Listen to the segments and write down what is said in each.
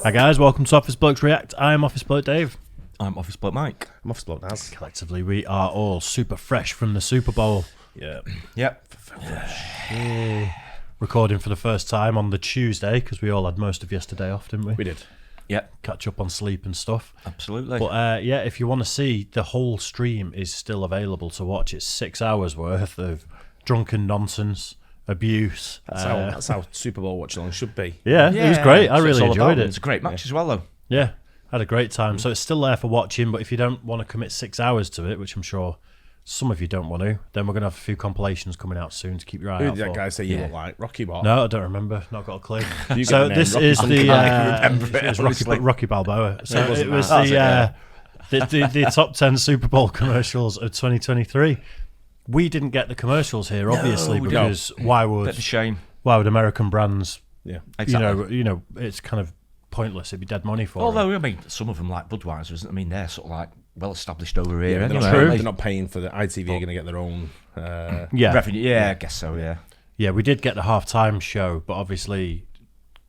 Hi guys, welcome to Office Blokes React. I'm Office Bloke Dave. I'm Office Bloke Mike. I'm Office Bloke Naz. Collectively, we are all super fresh from the Super Bowl. Yeah. Yep. Recording for the first time on the Tuesday, because we all had most of yesterday off, didn't we? We did. Yep. Catch up on sleep and stuff. Absolutely. But yeah, if you want to see, the whole stream is still available to watch. It's 6 hours worth of drunken nonsense, abuse. That's how Super Bowl watch along should be. Yeah, it was great. I So it's really all enjoyed about it. It's a great match as well, though. Yeah, had a great time. So it's still there for watching, but if you don't want to commit 6 hours to it, which I'm sure some of you don't want to, then we're going to have a few compilations coming out soon to keep your eye Who out did that for. guy say you look like? Rocky Boy? No, I don't remember. Not got a clue. You So get the name this Rocky is Balboa. the I can remember it, it was honestly. Rocky Balboa. So It wasn't it was that. the top 10 Super Bowl commercials of 2023. We didn't get the commercials here, obviously, we because why Bit of a would shame. American brands? Yeah. Exactly. You know, it's kind of pointless. It'd be dead money for them. Although, I mean, some of them, like Budweiser, isn't I mean, they're sort of like well established over here. Yeah, anyway. they're not paying for the ITV. Are going to get their own. Yeah, Revenue. Yeah, I guess so, yeah. yeah. We did get the halftime show, but obviously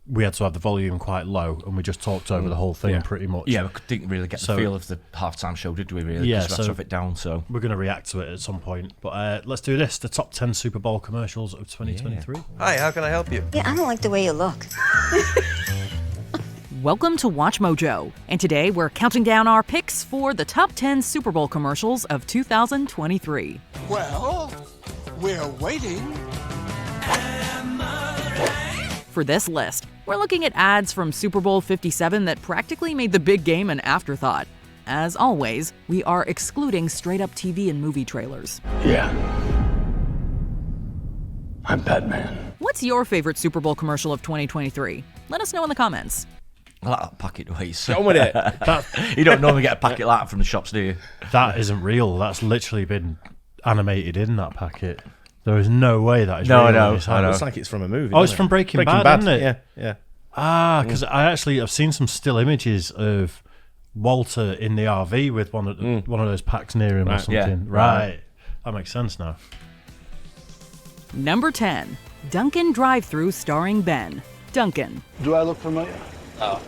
we had to have the volume quite low, and we just talked over the whole thing Yeah. pretty much. Yeah, we didn't really get the So- feel of the halftime show, did we, really? Yeah, Because we had to so- have it down, so... We're going to react to it at some point. But let's do this. The top 10 Super Bowl commercials of 2023. Hi, how can I help you? Yeah, I don't like the way you look. Welcome to Watch Mojo, and today we're counting down our picks for the top 10 Super Bowl commercials of 2023. Well, we're waiting. For this list, we're looking at ads from Super Bowl 57 that practically made the big game an afterthought. As always, we are excluding straight-up TV and movie trailers. Yeah. I'm Batman. What's your favorite Super Bowl commercial of 2023? Let us know in the comments. I like that packet the way you Get on with it. You don't normally get a packet like that from the shops, do you? That isn't real. That's literally been animated in that packet. There is no way that is No, real. I know, in this I know. house. It's like it's from a movie. Oh, it's isn't from it? Breaking Bad, isn't it? Yeah, yeah. Ah, because I've seen some still images of Walter in the RV with one of those packs near him or Right, yeah. something. Right. That makes sense now. Number 10, Dunkin' Drive-Thru starring Ben. Dunkin'. Do I look familiar? Oh.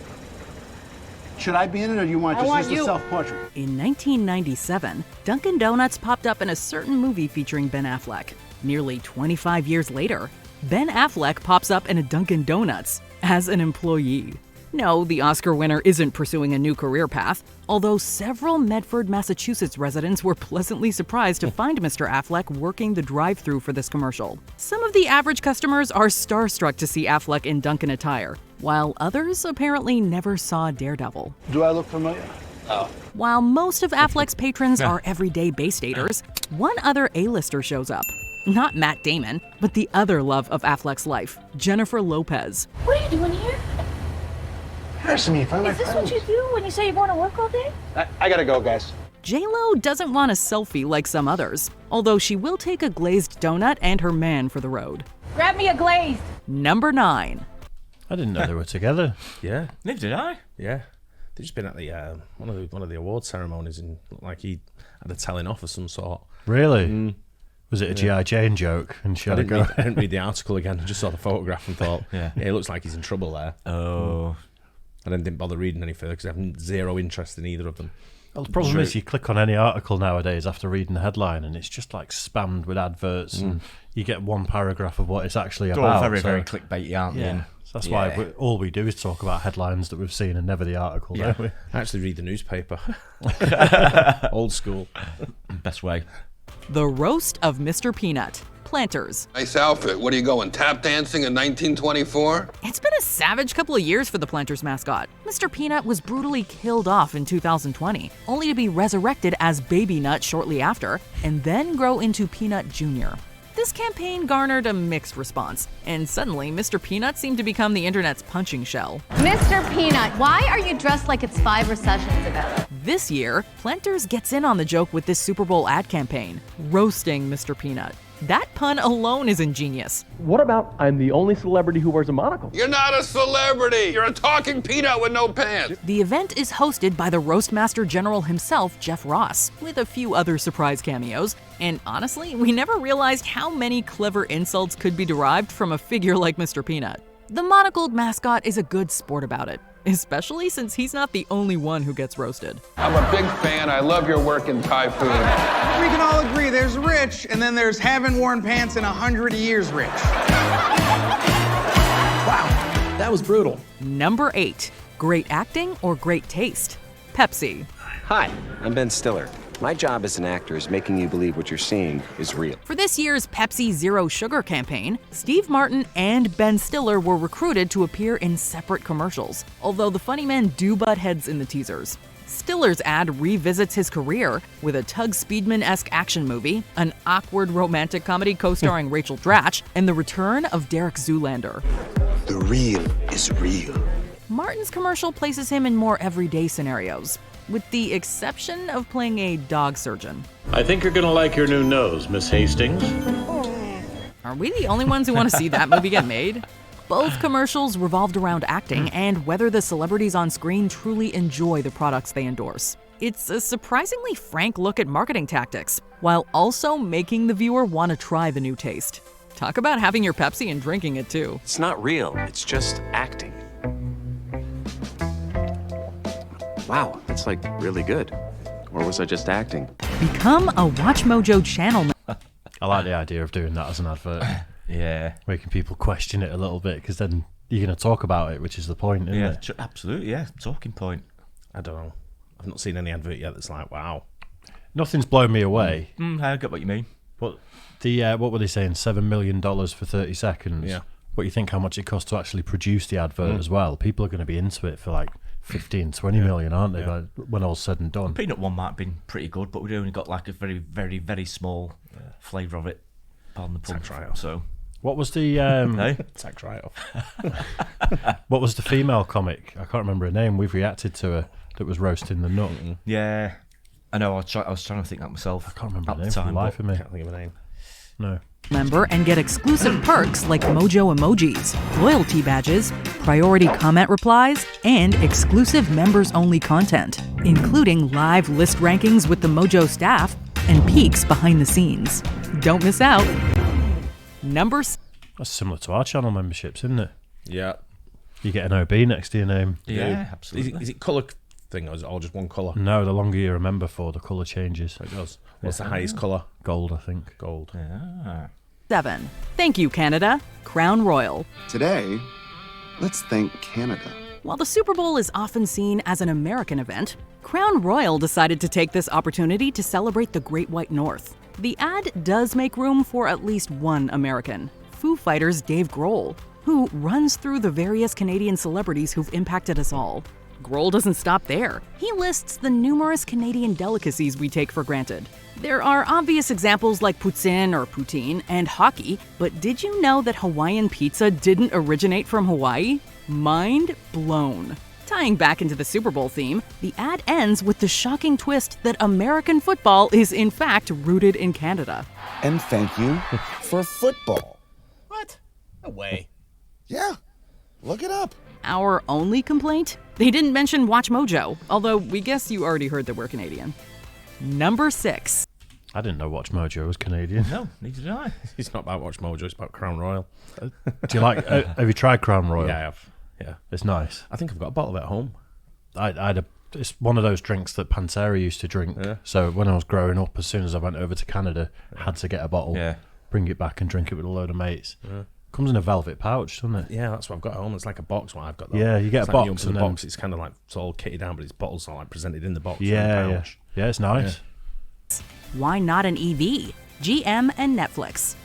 Should I be in it, or do you want just a self-portrait? In 1997, Dunkin' Donuts popped up in a certain movie featuring Ben Affleck. Nearly 25 years later, Ben Affleck pops up in a Dunkin' Donuts as an employee. No, the Oscar winner isn't pursuing a new career path, although several Medford, Massachusetts residents were pleasantly surprised to find Mr. Affleck working the drive-thru for this commercial. Some of the average customers are starstruck to see Affleck in Dunkin' attire, while others apparently never saw Daredevil. Do I look familiar? While most of Affleck's patrons are everyday Bay Staters, one other A-lister shows up. Not Matt Damon, but the other love of Affleck's life, Jennifer Lopez. What are you doing here? Harrison me, find my Is this what friends. you do when you say you're going to work all day? I gotta go, guys. J-Lo doesn't want a selfie like some others, although she will take a glazed donut and her man for the road. Grab me a glazed. Number 9. I didn't know they were together. Yeah, Neither did I. yeah. They've just been at the one of the award ceremonies, and looked like he had a telling off of some sort. Really? Was it a G.I. Jane joke? And she I had to go. didn't read the article again. I just saw the photograph and thought, Yeah. it looks like he's in trouble there. Oh. And then didn't bother reading any further because I have zero interest in either of them. Well, the problem is you click on any article nowadays after reading the headline and it's just like spammed with adverts and you get one paragraph of what it's actually They're about. all very, so- very clickbaity, aren't they? Yeah. And- So that's Yeah. why all we do is talk about headlines that we've seen and never the article, Yeah, don't we? I actually read the newspaper. Old school. Best way. The Roast of Mr. Peanut. Planters. Nice outfit. What are you going, tap dancing in 1924? It's been a savage couple of years for the Planters mascot. Mr. Peanut was brutally killed off in 2020, only to be resurrected as Baby Nut shortly after, and then grow into Peanut Jr. This campaign garnered a mixed response, and suddenly Mr. Peanut seemed to become the internet's punching shell. Mr. Peanut, why are you dressed like it's 5 recessions ago? This year, Planters gets in on the joke with this Super Bowl ad campaign, roasting Mr. Peanut. That pun alone is ingenious. What about I'm the only celebrity who wears a monocle? You're not a celebrity. You're a talking peanut with no pants. The event is hosted by the Roastmaster General himself, Jeff Ross, with a few other surprise cameos. And honestly, we never realized how many clever insults could be derived from a figure like Mr. Peanut. The monocled mascot is a good sport about it. especially since he's not the only one who gets roasted. I'm a big fan. I love your work in Thai food. We can all agree there's rich, and then there's haven't worn pants in 100 years rich. Wow, that was brutal. Number 8. Great acting or great taste? Pepsi. Hi, I'm Ben Stiller. My job as an actor is making you believe what you're seeing is real. For this year's Pepsi Zero Sugar campaign, Steve Martin and Ben Stiller were recruited to appear in separate commercials, although the funny men do butt heads in the teasers. Stiller's ad revisits his career with a Tug Speedman-esque action movie, an awkward romantic comedy co-starring Rachel Dratch, and the return of Derek Zoolander. The real is real. Martin's commercial places him in more everyday scenarios, with the exception of playing a dog surgeon. I think you're gonna like your new nose, Miss Hastings. Are we the only ones who want to see that movie get made? Both commercials revolved around acting and whether the celebrities on screen truly enjoy the products they endorse. It's a surprisingly frank look at marketing tactics, while also making the viewer want to try the new taste. Talk about having your Pepsi and drinking it too. It's not real, it's just acting. Wow, that's like really good. Or was I just acting? Become a Watch Mojo channel. I like the idea of doing that as an advert. Yeah. Making people question it a little bit, because then you're going to talk about it, which is the point, isn't it? Absolutely, yeah. Talking point. I don't know. I've not seen any advert yet that's like, wow. Nothing's blown me away. I get what you mean. But the what were they saying? $7 million for 30 seconds. Yeah. But you think how much it costs to actually produce the advert as well? People are going to be into it for like 15, 20 million, aren't they? Yeah. Like, when all's said and done. The peanut one might have been pretty good, but we'd only got like a very, very, very small flavour of it. Pardon the pun. So. What was the Tax write-off. what was the female comic? I can't remember her name. We've reacted to her that was roasting the nut. Yeah, I know. I was trying to think that myself. I can't remember at her name the for the time, life of me. I can't think of a name. No. Member and get exclusive perks like Mojo emojis, loyalty badges, priority comment replies, and exclusive members-only content, including live list rankings with the Mojo staff and peeks behind the scenes. Don't miss out. Number 6. That's similar to our channel memberships, isn't it? Yeah. You get an OB next to your name. Yeah, absolutely. Is it colour thing, or is it all just one colour? No, the longer you remember for, the colour changes. It does. What's the highest colour? Gold, I think. Gold. Yeah. 7. Thank you, Canada. Crown Royal. Today, let's thank Canada. While the Super Bowl is often seen as an American event, Crown Royal decided to take this opportunity to celebrate the Great White North. The ad does make room for at least one American, Foo Fighters' Dave Grohl, who runs through the various Canadian celebrities who've impacted us all. Grohl doesn't stop there. He lists the numerous Canadian delicacies we take for granted. There are obvious examples like poutine or poutine and hockey, but did you know that Hawaiian pizza didn't originate from Hawaii? Mind blown. Tying back into the Super Bowl theme, the ad ends with the shocking twist that American football is in fact rooted in Canada. And thank you for football. What? No way. Yeah, look it up. Our only complaint? They didn't mention Watch Mojo, although we guess you already heard that we're Canadian. Number 6. I didn't know Watch Mojo was Canadian. No, neither did I. It's not about Watch Mojo, it's about Crown Royal. Do you like? Have you tried Crown Royal? Yeah, I have. Yeah. It's nice. I think I've got a bottle at home. It's one of those drinks that Pantera used to drink. Yeah. So when I was growing up, as soon as I went over to Canada, I had to get a bottle, bring it back and drink it with a load of mates. Yeah. Comes in a velvet pouch, doesn't it? Yeah, that's what I've got at home. It's like a box what I've got though. Yeah, you get it's a like box and and then... box. It's kind of like it's all kitted down, but it's bottles are like presented in the box. Yeah, in the yeah. pouch. Yeah, it's nice. Yeah. Why not an EV? GM and Netflix.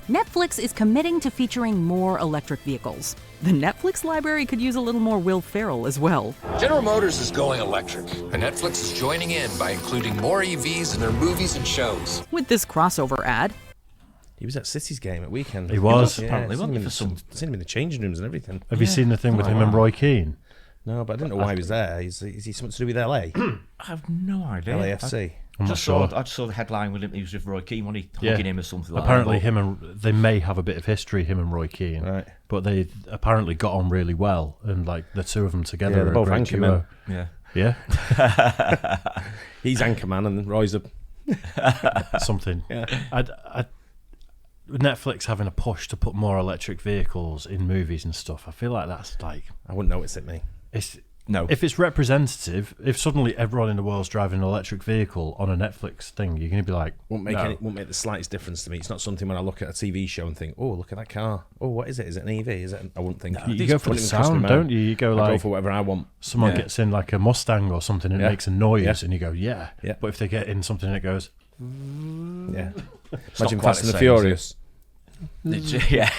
Netflix is committing to featuring more electric vehicles. The Netflix library could use a little more Will Ferrell as well. General Motors is going electric, and Netflix is joining in by including more EVs in their movies and shows. With this crossover ad, he was at City's game at weekend. He was. Apparently, seen him in the changing rooms and everything. Have you seen the thing with him and Roy Keane? No, but I didn't know why he was there. Is he something to do with LA? I have no idea. LAFC. I'm not sure. I just saw the headline with him. He was with Roy Keane, wasn't he? Hugging him or something like apparently that. Apparently they may have a bit of history, him and Roy Keane. Right. But they apparently got on really well, and like the two of them together they're are both a great anchormen. duo. Yeah. Yeah. He's anchorman and Roy's a... something. Yeah. Netflix having a push to put more electric vehicles in movies and stuff, I feel like that's like... I wouldn't notice it, me. No. If it's representative, if suddenly everyone in the world's driving an electric vehicle on a Netflix thing, you're going to be like, won't make the slightest difference to me. It's not something when I look at a TV show and think, oh, look at that car. Oh, what is it? Is it an EV? Is it? I wouldn't think. No, you go for the sound, don't you? You go go for whatever I want. Someone gets in like a Mustang or something and it makes a noise, and you go, yeah. But if they get in something that goes, yeah. Imagine Fast and the Furious. Yeah.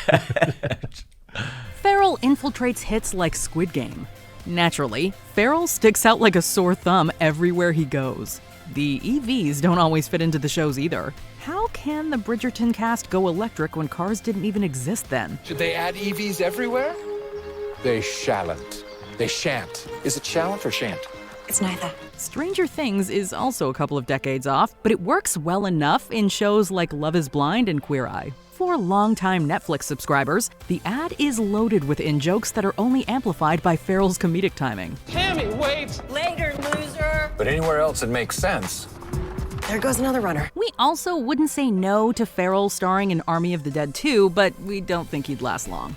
Ferrell infiltrates hits like Squid Game. Naturally, Ferrell sticks out like a sore thumb everywhere he goes. The EVs don't always fit into the shows either. How can the Bridgerton cast go electric when cars didn't even exist then? Should they add EVs everywhere? They shalln't. They shan't. Is it shallant or shan't? It's neither. Stranger Things is also a couple of decades off, but it works well enough in shows like Love is Blind and Queer Eye. For longtime Netflix subscribers, the ad is loaded with in-jokes that are only amplified by Ferrell's comedic timing. Tammy, wait! Later, loser. But anywhere else it makes sense. There goes another runner. We also wouldn't say no to Ferrell starring in Army of the Dead 2, but we don't think he'd last long.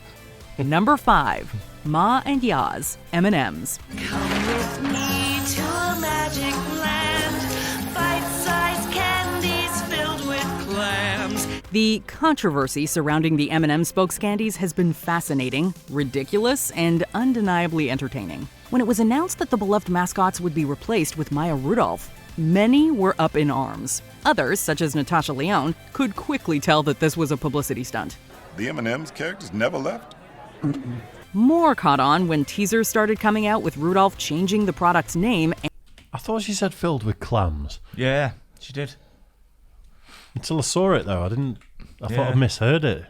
Number 5, Ma and Yaz, M&M's. Come with me to a magic land. Bite-sized candies filled with clams. The controversy surrounding the M&M spokes candies has been fascinating, ridiculous, and undeniably entertaining. When it was announced that the beloved mascots would be replaced with Maya Rudolph, many were up in arms. Others, such as Natasha Lyonne, could quickly tell that this was a publicity stunt. The M&M's characters never left? More caught on when teasers started coming out with Rudolph changing the product's name. I thought she said filled with clams. Yeah, she did. Until I saw it, though. I thought I misheard it.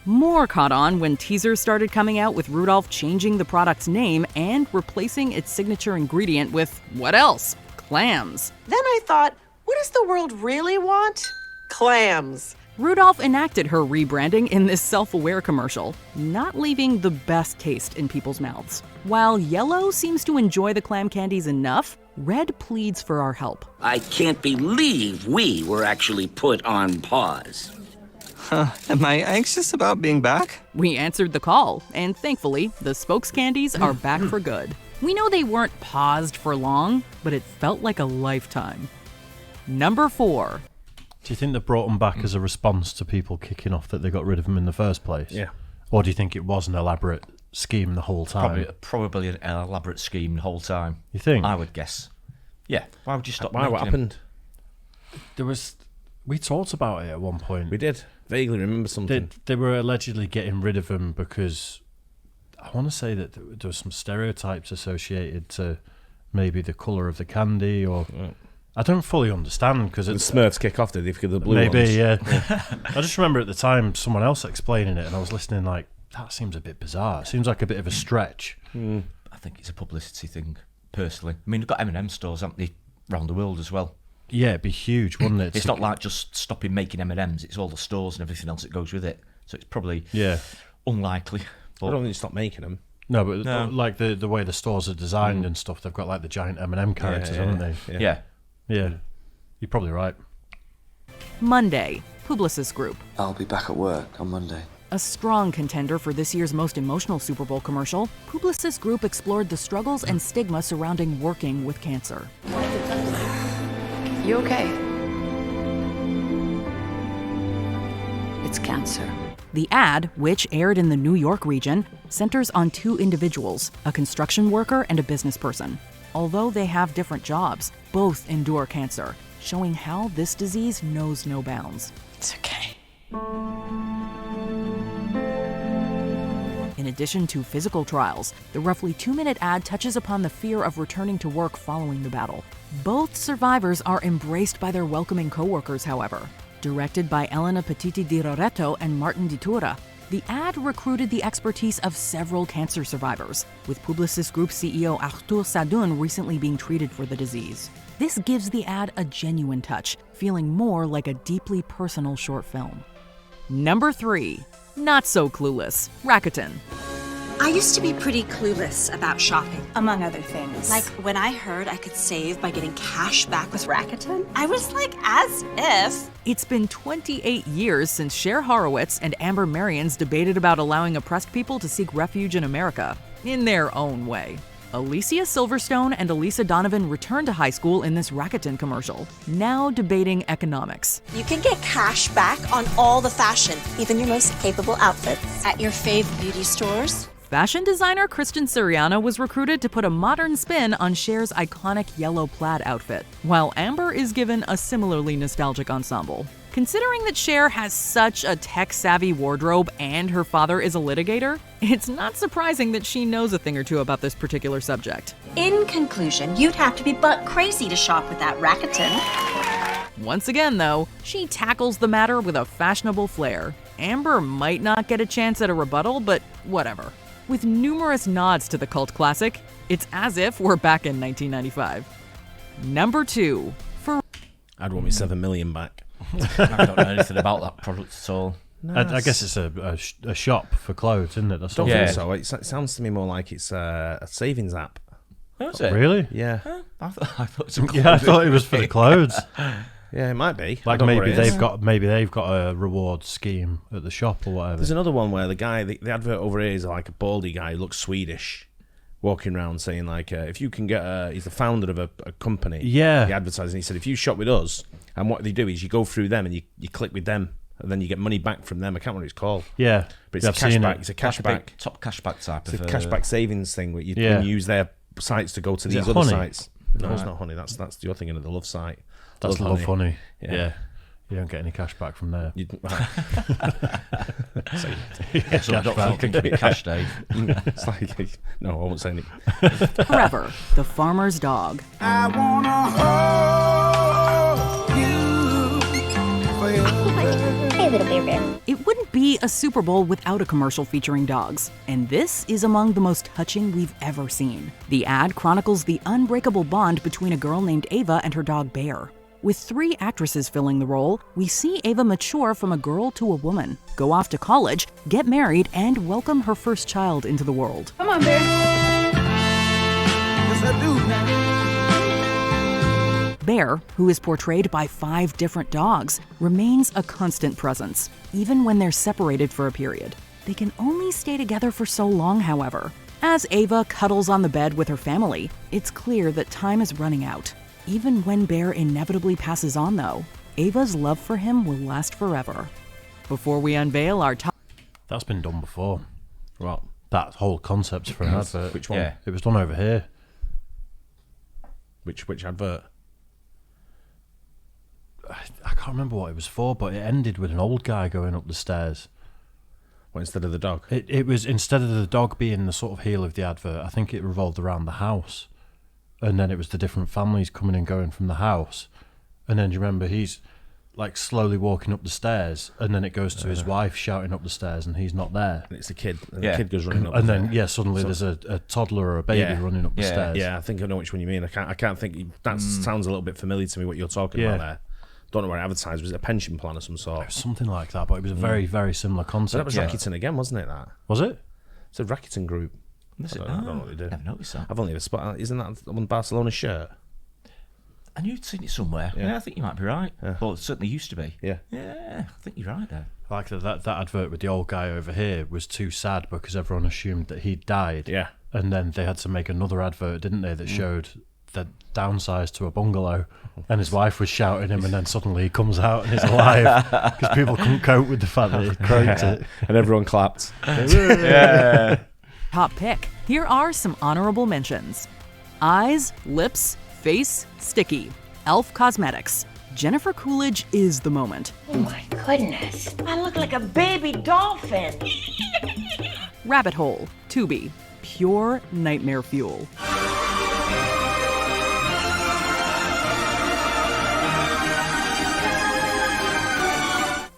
More caught on when teasers started coming out with Rudolph changing the product's name and replacing its signature ingredient with, what else? Clams. Then I thought, what does the world really want? Clams. Rudolph enacted her rebranding in this self-aware commercial, not leaving the best taste in people's mouths. While Yellow seems to enjoy the clam candies enough, Red pleads for our help. I can't believe we were actually put on pause. Am I anxious about being back? We answered the call, and thankfully, the spokes candies are back for good. We know they weren't paused for long, but it felt like a lifetime. Number 4. Do you think they brought them back as a response to people kicking off that they got rid of them in the first place? Yeah. Or do you think it was an elaborate scheme the whole time? Probably an elaborate scheme the whole time. You think? I would guess. Yeah. Why would you stop? Why? What happened? We talked about it at one point. We did. Vaguely remember something. They were allegedly getting rid of them because I want to say that there were some stereotypes associated to maybe the colour of the candy or... Right. I don't fully understand because the Smurfs kick off, did they? Because the blue maybe, ones. yeah. I just remember at the time someone else explaining it, and I was listening like, that seems a bit bizarre. It seems like a bit of a stretch. I think it's a publicity thing, personally. I mean, they've got M&M stores, haven't they, around the world as well? Yeah, it'd be huge, wouldn't it? It's not like just stopping making M&Ms. It's all the stores and everything else that goes with it. So it's probably unlikely. I don't think you stop making them. No, but like the way the stores are designed and stuff, they've got like the giant M&M characters, haven't they? Yeah. You're probably right. Monday, Publicis Group. I'll be back at work on Monday. A strong contender for this year's most emotional Super Bowl commercial, Publicis Group explored the struggles and stigma surrounding working with cancer. You okay? It's cancer. The ad, which aired in the New York region, centers on 2 individuals, a construction worker and a business person. Although they have different jobs, both endure cancer, showing how this disease knows no bounds. It's okay. In addition to physical trials, the roughly 2-minute ad touches upon the fear of returning to work following the battle. Both survivors are embraced by their welcoming coworkers, however. Directed by Elena Petiti di Loreto and Martin Di Tura, the ad recruited the expertise of several cancer survivors, with Publicis Group CEO Arthur Sadoun recently being treated for the disease. This gives the ad a genuine touch, feeling more like a deeply personal short film. Number 3. Not so clueless, Rakuten. I used to be pretty clueless about shopping. Among other things. Like, when I heard I could save by getting cash back with Rakuten, I was like, as if. It's been 28 years since Cher Horowitz and Amber Marians debated about allowing oppressed people to seek refuge in America, in their own way. Alicia Silverstone and Elisa Donovan return to high school in this Rakuten commercial, now debating economics. You can get cash back on all the fashion, even your most capable outfits, at your fave beauty stores. Fashion designer Kristen Siriano was recruited to put a modern spin on Cher's iconic yellow plaid outfit, while Amber is given a similarly nostalgic ensemble. Considering that Cher has such a tech-savvy wardrobe and her father is a litigator, it's not surprising that she knows a thing or two about this particular subject. In conclusion, you'd have to be butt crazy to shop with that Rakuten. Once again, though, she tackles the matter with a fashionable flair. Amber might not get a chance at a rebuttal, but whatever. With numerous nods to the cult classic, it's as if we're back in 1995. Number 2. I'd want me 7 million back. I don't know anything about that product at all. No, I guess it's a shop for clothes, isn't it? That's don't think so. It sounds to me more like it's a savings app. Oh, is it? Really? Yeah. I thought it was I thought it was for the clothes. Yeah, it might be. Like maybe they've got a reward scheme at the shop or whatever. There's another one where the guy, the advert over here is like a baldy guy who looks Swedish, walking around saying like, if you can get he's the founder of a company. Yeah. The advertising. He said, if you shop with us, and what they do is you go through them and you click with them, and then you get money back from them. I can't remember what it's called. Yeah. But it's a cashback. It's a cashback. Top cashback type it's of... a cashback savings thing where you can use their sites to go to these other sites. No, it's not Honey. That's you're thinking of the Love site. That's Love Honey. Yeah. You don't get any cash back from there. So I don't think it'd be cash, Dave. It's like, no, I won't say anything. Forever, the farmer's dog. I wanna hold you forever. Hey, little bear bear. It wouldn't be a Super Bowl without a commercial featuring dogs, and this is among the most touching we've ever seen. The ad chronicles the unbreakable bond between a girl named Ava and her dog Bear. With 3 actresses filling the role, we see Ava mature from a girl to a woman, go off to college, get married, and welcome her first child into the world. Come on, Bear. Yes, I do, man. Bear, who is portrayed by 5 different dogs, remains a constant presence, even when they're separated for a period. They can only stay together for so long, however. As Ava cuddles on the bed with her family, it's clear that time is running out. Even when Bear inevitably passes on, though, Ava's love for him will last forever. Before we unveil our top... That's been done before. What? That whole concept for an advert. Which one? Yeah. It was done over here. Which advert? I can't remember what it was for, but it ended with an old guy going up the stairs. What, instead of the dog? It was, instead of the dog being the sort of heel of the advert, I think it revolved around the house. And then it was the different families coming and going from the house. And then do you remember he's like slowly walking up the stairs, and then it goes to his wife shouting up the stairs, and he's not there. And it's the kid. And the kid goes running up. And then suddenly there's a toddler or a baby running up the stairs. Yeah, I think I know which one you mean. I can't think. That sounds a little bit familiar to me. What you're talking about there. Don't know where it advertised. Was it a pension plan of some sort? It was something like that, but it was a very, very similar concept. So that was Rakuten again, wasn't it? That was it. It's a Rakuten group. I don't know what they do. Never noticed that. I've only ever spotted. Isn't that on Barcelona shirt? I knew you'd seen it somewhere. Yeah, I think you might be right. Yeah. Well, it certainly used to be. Yeah. Yeah, I think you're right there. Like that advert with the old guy over here was too sad because everyone assumed that he'd died. Yeah. And then they had to make another advert, didn't they, that showed that downsized to a bungalow, and his wife was shouting him, and then suddenly he comes out and he's alive because people couldn't cope with the fact that he croaked it. And everyone clapped. Yeah. Top pick. Here are some honorable mentions. Eyes, lips, face, sticky. Elf Cosmetics. Jennifer Coolidge is the moment. Oh my goodness. I look like a baby dolphin. Rabbit Hole. Tubi. Pure nightmare fuel.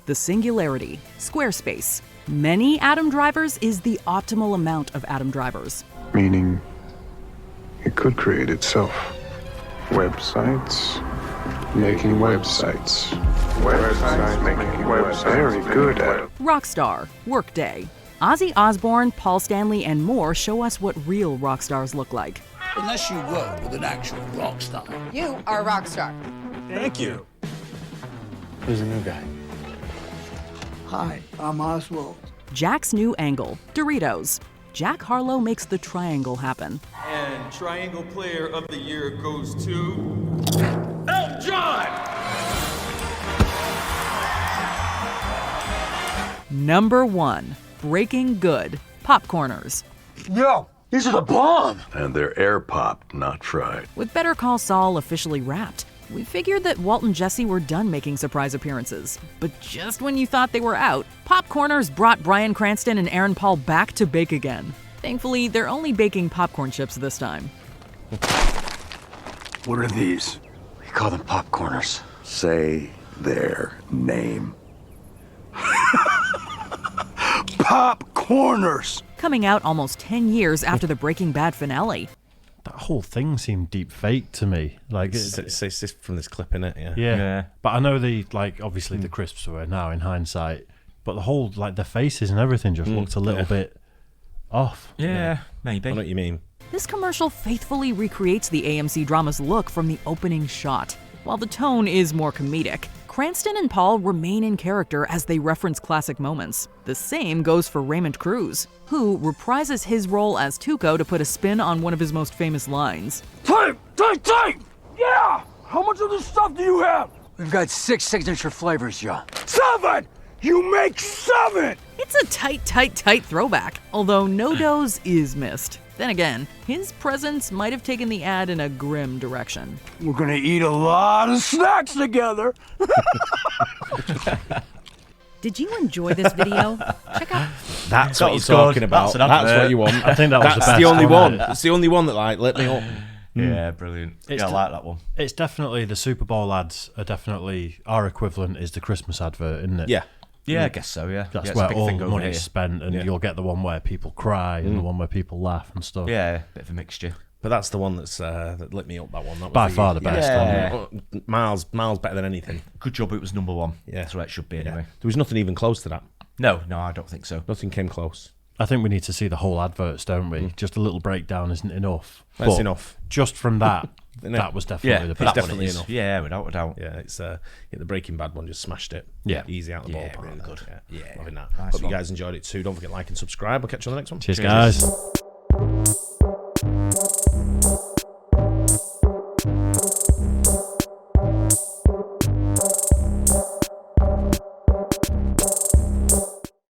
The Singularity. Squarespace. Many Adam drivers is the optimal amount of Adam drivers. Meaning, it could create itself. Websites, making websites. Websites making websites. Very good at it. Rockstar. Workday. Ozzy Osbourne, Paul Stanley, and more show us what real rock stars look like. Unless you work with an actual rock star. You are a rock star. Thank you. Who's the new guy? Hi, I'm Oswald. Jack's New Angle. Doritos. Jack Harlow makes the triangle happen. And Triangle Player of the Year goes to Elton John! Number 1, Breaking Good, Popcorners. Yo, these are the bomb! And they're air popped, not fried. With Better Call Saul officially wrapped, we figured that Walt and Jesse were done making surprise appearances. But just when you thought they were out, Popcorners brought Bryan Cranston and Aaron Paul back to bake again. Thankfully, they're only baking popcorn chips this time. What are these? We call them popcorners. Say their name. Popcorners! Coming out almost 10 years after the Breaking Bad finale. That whole thing seemed deep fake to me. Like it's from this clip, innit? Yeah. But I know obviously the crisps were now in hindsight, but the whole, like, the faces and everything just looked a little bit off. Yeah, maybe. I know what you mean. This commercial faithfully recreates the AMC drama's look from the opening shot. While the tone is more comedic, Cranston and Paul remain in character as they reference classic moments. The same goes for Raymond Cruz, who reprises his role as Tuco to put a spin on one of his most famous lines. Tape! Yeah! How much of this stuff do you have? We've got 6 signature flavors, Joe. 7! You make 7! It's a tight throwback, although no dose is missed. Then again, his presence might have taken the ad in a grim direction. We're gonna eat a lot of snacks together. Did you enjoy this video? Check out. That's what you're talking about. That's what you want. I think that was That's the best the only one. one. It's the only one that lit me up. Yeah, brilliant. I like that one. It's definitely the Super Bowl ads are definitely our equivalent is the Christmas advert, isn't it? Yeah. Yeah, I guess so, yeah. That's it's a where big all thing the over money's here. spent, and you'll get the one where people cry and the one where people laugh and stuff. Yeah, bit of a mixture. But that's the one that lit me up, that one. That was By far the best. Yeah. Miles better than anything. Good job it was number 1. Yeah. That's where it should be anyway. There was nothing even close to that. No, I don't think so. Nothing came close. I think we need to see the whole adverts, don't we? Just a little breakdown isn't enough. That's But enough. Just from that, that was definitely the best. It's definitely enough. Yeah, without a doubt. Yeah, it's the Breaking Bad one just smashed it. Yeah. Easy out the ballpark. Really good. Yeah, loving that. Nice Hope one. you guys enjoyed it too. Don't forget to like and subscribe. We'll catch you on the next one. Cheers, guys.